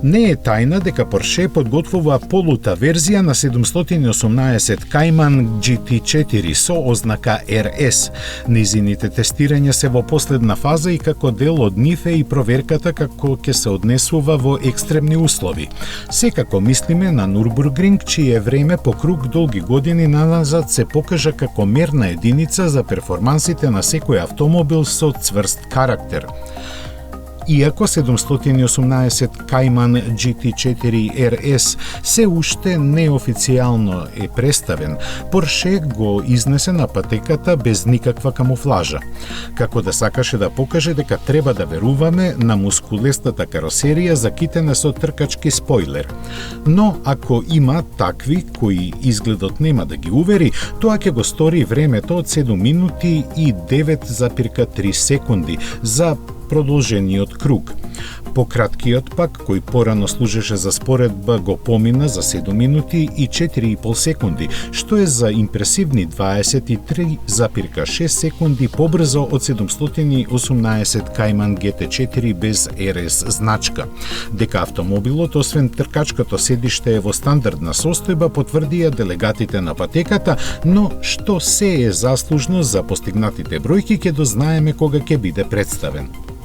Не е тајна дека Porsche подготвува полута верзија на 718 Cayman GT4 со ознака RS. Низините тестирања се во последна фаза и како дел од нив е и проверката како ќе се однесува во екстремни услови. Секако мислиме на Нурбургринг, чие време по круг долги години назад се покажа како мерна единица за перформансите на секој автомобил со цврст карактер. Иако 718 Cayman GT4 RS се уште неофицијално е представен, Porsche го изнесе на патеката без никаква камуфлажа, како да сакаше да покаже дека треба да веруваме на мускулестата каросерија закитена со тркачки спойлер. Но ако има такви кои изгледот нема да ги увери, тоа ќе го стори времето од 7 минути и 9,3 секунди за продолжениот круг. Пократкиот пак, кој порано служеше за споредба, го помина за 7 минути и 4,5 секунди, што е за импресивни 23,6 секунди побрзо од 718 Cayman GT4 без RS значка. Дека автомобилот, освен тркачкото седиште е во стандардна состојба, потврдија делегатите на патеката, но што се е заслужно за постигнатите бројки ќе дознаеме кога ќе биде представен.